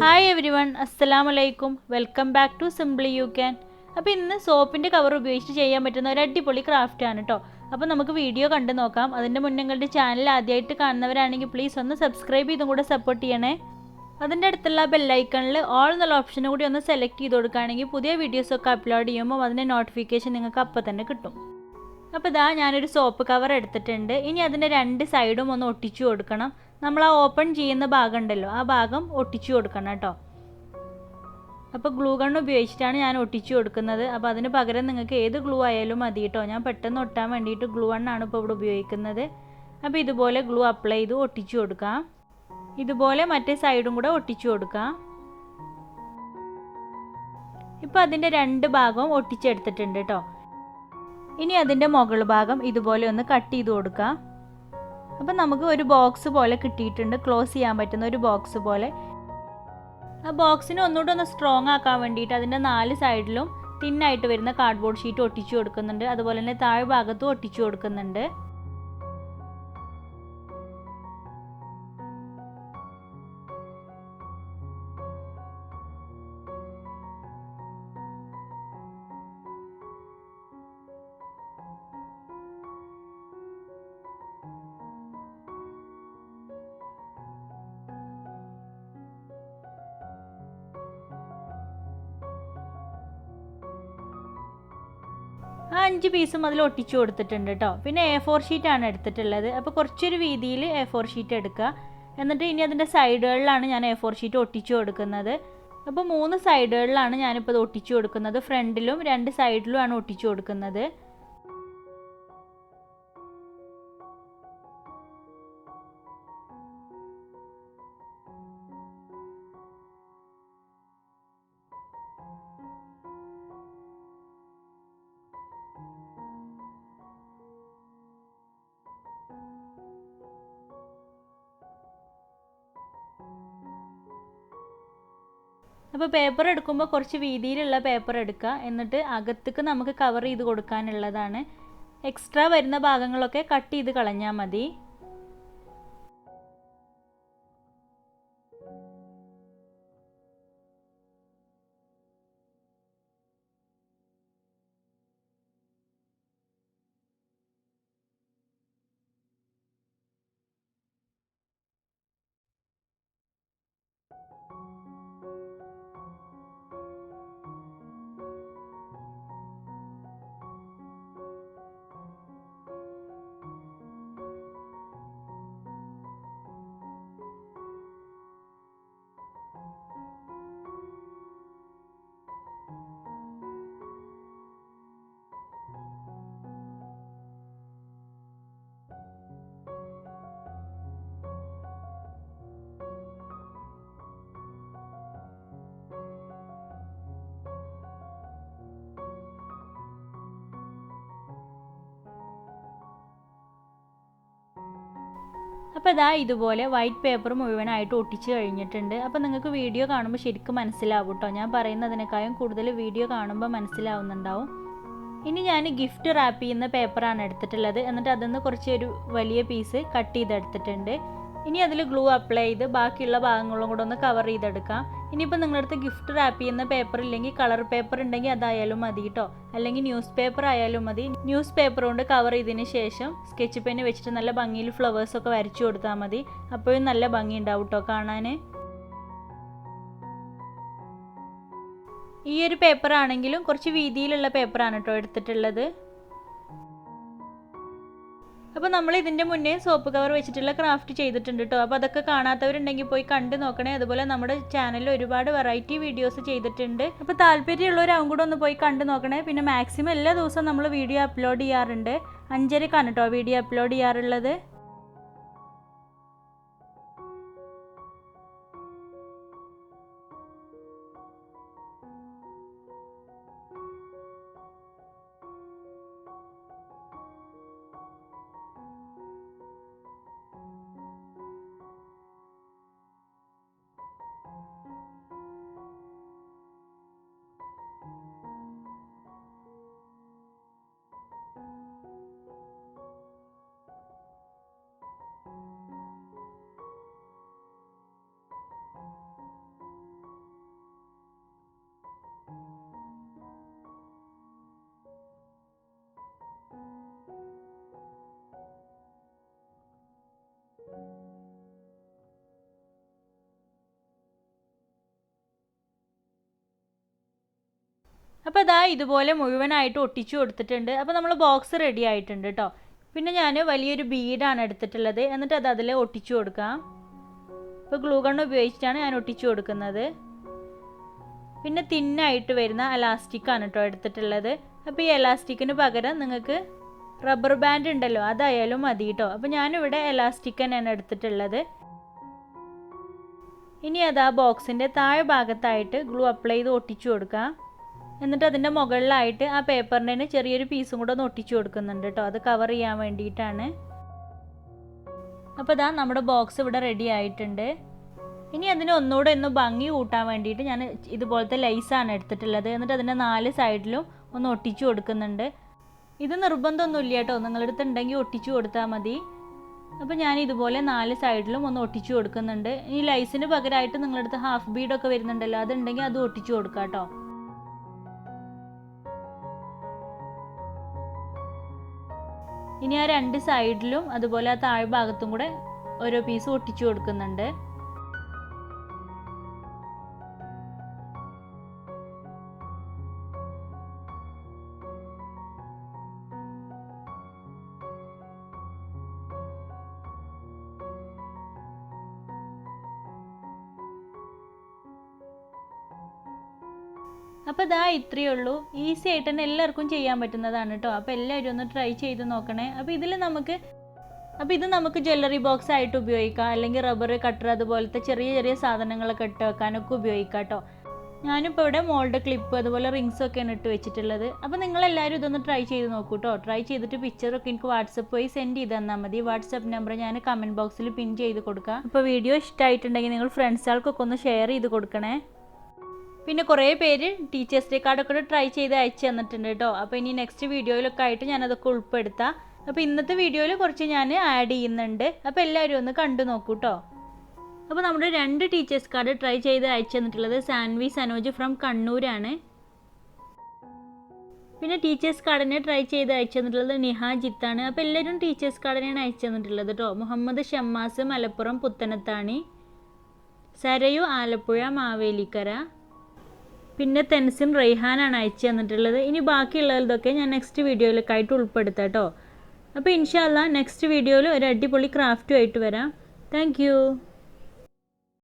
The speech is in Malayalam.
Hi everyone, Assalamualaikum. Welcome back to Simply You Can. അപ്പോൾ ഇന്ന് സോപ്പിന്റെ കവർ ഉപയോഗിച്ച് ചെയ്യാൻ പറ്റുന്ന ഒരു അടിപൊളി ക്രാഫ്റ്റ് ആണ് ട്ടോ. അപ്പോൾ നമുക്ക് വീഡിയോ കണ്ടു നോക്കാം. അതിന്റെ മുന്നേ നിങ്ങളുടെ ചാനൽ ആദ്യമായിട്ട് കാണുന്നവരാണെങ്കിൽ പ്ലീസ് ഒന്ന് സബ്സ്ക്രൈബ് ചെയ്തും കൂടെ സപ്പോർട്ട് ചെയ്യണേ. അതിന്റെ അടുത്തുള്ള ബെൽ ഐക്കണിൽ ഓൾ എന്നുള്ള ഓപ്ഷൻ കൂടി ഒന്ന് സെലക്ട് ചെയ്ത് കൊടുക്കുകയാണെങ്കിൽ പുതിയ വീഡിയോസ് ഒക്കെ അപ്ലോഡ് ചെയ്യുമ്പോൾ അതിന്റെ നോട്ടിഫിക്കേഷൻ നിങ്ങൾക്ക് അപ്പോൾ തന്നെ കിട്ടും. അപ്പോൾ ഇതാ ഞാനൊരു സോപ്പ് കവർ എടുത്തിട്ടുണ്ട്. ഇനി അതിന്റെ രണ്ട് സൈഡും ഒന്ന് ഒട്ടിച്ചു കൊടുക്കണം. നമ്മൾ ആ ഓപ്പൺ ചെയ്യുന്ന ഭാഗം ഉണ്ടല്ലോ, ആ ഭാഗം ഒട്ടിച്ചു കൊടുക്കണം കേട്ടോ. അപ്പോൾ ഗ്ലൂ ഗൺ ഉപയോഗിച്ചിട്ടാണ് ഞാൻ ഒട്ടിച്ചു കൊടുക്കുന്നത്. അപ്പോൾ അതിന് പകരം നിങ്ങൾക്ക് ഏത് ഗ്ലൂ ആയാലും മതി കേട്ടോ. ഞാൻ പെട്ടെന്ന് ഒട്ടാൻ വേണ്ടിയിട്ട് ഗ്ലൂ ഗണ്ണാണ് ഇപ്പോൾ ഇവിടെ ഉപയോഗിക്കുന്നത്. അപ്പോൾ ഇതുപോലെ ഗ്ലൂ അപ്ലൈ ചെയ്ത് ഒട്ടിച്ചു കൊടുക്കാം. ഇതുപോലെ മറ്റേ സൈഡും കൂടെ ഒട്ടിച്ചു കൊടുക്കാം. ഇപ്പോൾ അതിൻ്റെ രണ്ട് ഭാഗവും ഒട്ടിച്ചെടുത്തിട്ടുണ്ട് കേട്ടോ. ഇനി അതിൻ്റെ മുകൾ ഭാഗം ഇതുപോലെ ഒന്ന് കട്ട് ചെയ്ത് കൊടുക്കാം. അപ്പം നമുക്ക് ഒരു ബോക്സ് പോലെ കിട്ടിയിട്ടുണ്ട്, ക്ലോസ് ചെയ്യാൻ പറ്റുന്ന ഒരു ബോക്സ് പോലെ. ആ ബോക്സിനെ ഒന്നുകൂടെ ഒന്ന് സ്ട്രോങ് ആക്കാൻ വേണ്ടിയിട്ട് അതിൻ്റെ നാല് സൈഡിലും തിന്നായിട്ട് വരുന്ന കാർഡ്ബോർഡ് ഷീറ്റ് ഒട്ടിച്ചു കൊടുക്കുന്നുണ്ട്. അതുപോലെ തന്നെ താഴ്ഭാഗത്തും ഒട്ടിച്ചു കൊടുക്കുന്നുണ്ട്. ആ 5 പീസും അതിൽ ഒട്ടിച്ചു കൊടുത്തിട്ടുണ്ട് കേട്ടോ. പിന്നെ A4 ഷീറ്റാണ് എടുത്തിട്ടുള്ളത്. അപ്പോൾ കുറച്ചൊരു വീതിയിൽ A4 ഷീറ്റ് എടുക്കുക. എന്നിട്ട് ഇനി അതിൻ്റെ സൈഡുകളിലാണ് ഞാൻ A4 ഷീറ്റ് ഒട്ടിച്ചു കൊടുക്കുന്നത്. അപ്പോൾ 3 സൈഡുകളിലാണ് ഞാനിപ്പോൾ ഇത് ഒട്ടിച്ചു കൊടുക്കുന്നത്. ഫ്രണ്ടിലും 2 സൈഡിലുമാണ് ഒട്ടിച്ചു കൊടുക്കുന്നത്. അപ്പോൾ പേപ്പർ എടുക്കുമ്പോൾ കുറച്ച് വീതിയിലുള്ള പേപ്പർ എടുക്കുക. എന്നിട്ട് അകത്തേക്ക് നമുക്ക് കവർ ചെയ്ത് കൊടുക്കാനുള്ളതാണ്. എക്സ്ട്രാ വരുന്ന ഭാഗങ്ങളൊക്കെ കട്ട് ചെയ്ത് കളഞ്ഞാൽ മതി. അപ്പോൾ ഇതാ ഇതുപോലെ വൈറ്റ് പേപ്പർ മുഴുവനായിട്ട് ഒട്ടിച്ച് കഴിഞ്ഞിട്ടുണ്ട്. അപ്പോൾ നിങ്ങൾക്ക് വീഡിയോ കാണുമ്പോൾ ശരിക്കും മനസ്സിലാവും കേട്ടോ. ഞാൻ പറയുന്നതിനേക്കാളും കൂടുതൽ വീഡിയോ കാണുമ്പോൾ മനസ്സിലാവുന്നുണ്ടാവും. ഇനി ഞാൻ ഗിഫ്റ്റ് റാപ്പ് ചെയ്യുന്ന പേപ്പറാണ് എടുത്തിട്ടുള്ളത്. എന്നിട്ട് അതിൽ നിന്ന് കുറച്ചൊരു വലിയ പീസ് കട്ട് ചെയ്തെടുത്തിട്ടുണ്ട്. ഇനി അതിൽ ഗ്ലൂ അപ്ലൈ ചെയ്ത് ബാക്കിയുള്ള ഭാഗങ്ങളും കൂടെ ഒന്ന് കവർ ചെയ്തെടുക്കാം. ഇനിയിപ്പോൾ നിങ്ങളുടെ അടുത്ത് ഗിഫ്റ്റ് റാപ്പ് ചെയ്യുന്ന പേപ്പർ ഇല്ലെങ്കിൽ കളർ പേപ്പർ ഉണ്ടെങ്കിൽ അതായാലും മതി കേട്ടോ. അല്ലെങ്കിൽ ന്യൂസ് പേപ്പർ ആയാലും മതി. ന്യൂസ് പേപ്പർ കൊണ്ട് കവർ ചെയ്തതിന് ശേഷം സ്കെച്ച് പെന്ന് വെച്ചിട്ട് നല്ല ഭംഗിയിൽ ഫ്ലവേഴ്സൊക്കെ വരച്ചു കൊടുത്താൽ മതി. അപ്പോഴും നല്ല ഭംഗി ഉണ്ടാവും കേട്ടോ കാണാൻ. ഈ ഒരു പേപ്പർ ആണെങ്കിലും കുറച്ച് വീതിയിലുള്ള പേപ്പറാണ് കേട്ടോ എടുത്തിട്ടുള്ളത്. അപ്പോൾ നമ്മൾ ഇതിൻ്റെ മുന്നേ സോപ്പ് കവർ വെച്ചിട്ടുള്ള ക്രാഫ്റ്റ് ചെയ്തിട്ടുണ്ട് കേട്ടോ. അപ്പോൾ അതൊക്കെ കാണാത്തവരുണ്ടെങ്കിൽ പോയി കണ്ടു നോക്കണേ. അതുപോലെ നമ്മുടെ ചാനലിൽ ഒരുപാട് വെറൈറ്റി വീഡിയോസ് ചെയ്തിട്ടുണ്ട്. അപ്പോൾ താല്പര്യമുള്ളവരാവും കൂടെ ഒന്ന് പോയി കണ്ടു നോക്കണേ. പിന്നെ മാക്സിമം എല്ലാ ദിവസവും നമ്മൾ വീഡിയോ അപ്ലോഡ് ചെയ്യാറുണ്ട്. 5:30ക്കാണ് കേട്ടോ വീഡിയോ അപ്ലോഡ് ചെയ്യാറുള്ളത്. അപ്പോൾ ഇതാ ഇതുപോലെ മുഴുവനായിട്ട് ഒട്ടിച്ചു കൊടുത്തിട്ടുണ്ട്. അപ്പോൾ നമ്മൾ ബോക്സ് റെഡി ആയിട്ടുണ്ട് കേട്ടോ. പിന്നെ ഞാൻ വലിയൊരു ബീഡാണ് എടുത്തിട്ടുള്ളത്. എന്നിട്ട് അത് അതിൽ ഒട്ടിച്ചു കൊടുക്കാം. ഇപ്പോൾ ഗ്ലൂ ഗൺ ഉപയോഗിച്ചിട്ടാണ് ഞാൻ ഒട്ടിച്ചു കൊടുക്കുന്നത്. പിന്നെ തിന്നായിട്ട് വരുന്ന എലാസ്റ്റിക്കാണ് കേട്ടോ എടുത്തിട്ടുള്ളത്. അപ്പോൾ ഈ എലാസ്റ്റിക്കിന് പകരം നിങ്ങൾക്ക് റബ്ബർ ബാൻഡ് ഉണ്ടല്ലോ അതായാലും മതി കേട്ടോ. അപ്പോൾ ഞാനിവിടെ എലാസ്റ്റിക് തന്നെയാണ് എടുത്തിട്ടുള്ളത്. ഇനി അത് ആ ബോക്സിൻ്റെ താഴെ ഭാഗത്തായിട്ട് ഗ്ലൂ അപ്ലൈ ചെയ്ത് ഒട്ടിച്ചു കൊടുക്കാം. എന്നിട്ട് അതിൻ്റെ മുകളിലായിട്ട് ആ പേപ്പറിൻ്റെ ചെറിയൊരു പീസും കൂടെ ഒന്ന് ഒട്ടിച്ചു കൊടുക്കുന്നുണ്ട് കേട്ടോ. അത് കവർ ചെയ്യാൻ വേണ്ടിയിട്ടാണ്. അപ്പോൾ ഇതാ നമ്മുടെ ബോക്സ് ഇവിടെ റെഡി ആയിട്ടുണ്ട്. ഇനി അതിന് ഒന്നുകൂടെ ഒന്ന് ഭംഗി കൂട്ടാൻ വേണ്ടിയിട്ട് ഞാൻ ഇതുപോലത്തെ ലൈസാണ് എടുത്തിട്ടുള്ളത്. എന്നിട്ട് അതിൻ്റെ 4 സൈഡിലും ഒന്ന് ഒട്ടിച്ചു കൊടുക്കുന്നുണ്ട്. ഇത് നിർബന്ധമൊന്നുമില്ല കേട്ടോ, നിങ്ങളടുത്ത് ഉണ്ടെങ്കിൽ ഒട്ടിച്ചു കൊടുത്താൽ മതി. അപ്പോൾ ഞാൻ ഇതുപോലെ 4 സൈഡിലും ഒന്ന് ഒട്ടിച്ചു കൊടുക്കുന്നുണ്ട്. ഈ ലൈസിന് പകരമായിട്ട് നിങ്ങളടുത്ത് ഹാഫ് ബീഡൊക്കെ വരുന്നുണ്ടല്ലോ, അതുണ്ടെങ്കിൽ അത് ഒട്ടിച്ചു കൊടുക്കാം കേട്ടോ. ഇനി ആ 2 സൈഡിലും അതുപോലെ ആ താഴെ ഭാഗത്തും കൂടെ ഓരോ പീസ് ഒട്ടിച്ചു കൊടുക്കുന്നുണ്ട്. അപ്പോൾ ഇതാ ഇത്രയേ ഉള്ളൂ. ഈസി ആയിട്ട് തന്നെ എല്ലാവർക്കും ചെയ്യാൻ പറ്റുന്നതാണ് കേട്ടോ. അപ്പോൾ എല്ലാവരും ഒന്ന് ട്രൈ ചെയ്ത് നോക്കണേ. അപ്പോൾ ഇത് നമുക്ക് ജ്വല്ലറി ബോക്സ് ആയിട്ട് ഉപയോഗിക്കാം, അല്ലെങ്കിൽ റബ്ബർ കട്ടർ അതുപോലത്തെ ചെറിയ ചെറിയ സാധനങ്ങളൊക്കെ ഇട്ട് വെക്കാനൊക്കെ ഉപയോഗിക്കാം കേട്ടോ. ഞാനിപ്പോൾ ഇവിടെ മോൾഡ് ക്ലിപ്പ് അതുപോലെ റിങ്സ് ഒക്കെയാണ് ഇട്ട് വെച്ചിട്ടുള്ളത്. അപ്പോൾ നിങ്ങളെല്ലാവരും ഇതൊന്ന് ട്രൈ ചെയ്ത് നോക്കൂ കേട്ടോ. ട്രൈ ചെയ്തിട്ട് പിക്ചറൊക്കെ എനിക്ക് വാട്സപ്പ് വഴി സെൻഡ് ചെയ്ത് തന്നാൽ മതി. വാട്സപ്പ് നമ്പർ ഞാൻ കമൻറ്റ് ബോക്സിൽ പിൻ ചെയ്ത് കൊടുക്കാം. അപ്പോൾ വീഡിയോ ഇഷ്ടമായിട്ടുണ്ടെങ്കിൽ നിങ്ങൾ ഫ്രണ്ട്സുകൾക്കൊക്കെ ഒന്ന് ഷെയർ ചെയ്ത് കൊടുക്കണേ. പിന്നെ കുറേ പേര് ടീച്ചേഴ്സ് ഡേ കാർഡൊക്കെ ട്രൈ ചെയ്ത് അയച്ചു തന്നിട്ടുണ്ട് കേട്ടോ. അപ്പോൾ ഇനി നെക്സ്റ്റ് വീഡിയോയിലൊക്കെ ആയിട്ട് ഞാനതൊക്കെ ഉൾപ്പെടുത്താം. അപ്പോൾ ഇന്നത്തെ വീഡിയോയിൽ കുറച്ച് ഞാൻ ആഡ് ചെയ്യുന്നുണ്ട്. അപ്പോൾ എല്ലാവരും ഒന്ന് കണ്ടു നോക്കൂ കേട്ടോ. അപ്പോൾ നമ്മുടെ 2 ടീച്ചേഴ്സ് കാർഡ് ട്രൈ ചെയ്ത് അയച്ചു തന്നിട്ടുള്ളത് സാൻവി സനോജ് ഫ്രം കണ്ണൂരാണ്. പിന്നെ ടീച്ചേഴ്സ് കാർഡിനെ ട്രൈ ചെയ്ത് അയച്ചു തന്നിട്ടുള്ളത് നിഹ ജിത്താണ്. അപ്പോൾ എല്ലാവരും ടീച്ചേഴ്സ് കാർഡിനെയാണ് അയച്ചു തന്നിട്ടുള്ളത് കേട്ടോ. മുഹമ്മദ് ഷമ്മാസ് മലപ്പുറം പുത്തനത്താണി, സരയു ആലപ്പുഴ മാവേലിക്കര, പിന്നെ തെൻസിം റെയ്ഹാനാണ് അയച്ചു തന്നിട്ടുള്ളത്. ഇനി ബാക്കിയുള്ളതൊക്കെ ഞാൻ നെക്സ്റ്റ് വീഡിയോയിലൊക്കെ ആയിട്ട് ഉൾപ്പെടുത്താം കേട്ടോ. അപ്പോൾ ഇൻഷാ അല്ലാഹ് നെക്സ്റ്റ് വീഡിയോയിൽ ഒരു അടിപൊളി ക്രാഫ്റ്റുമായിട്ട് വരാം. താങ്ക്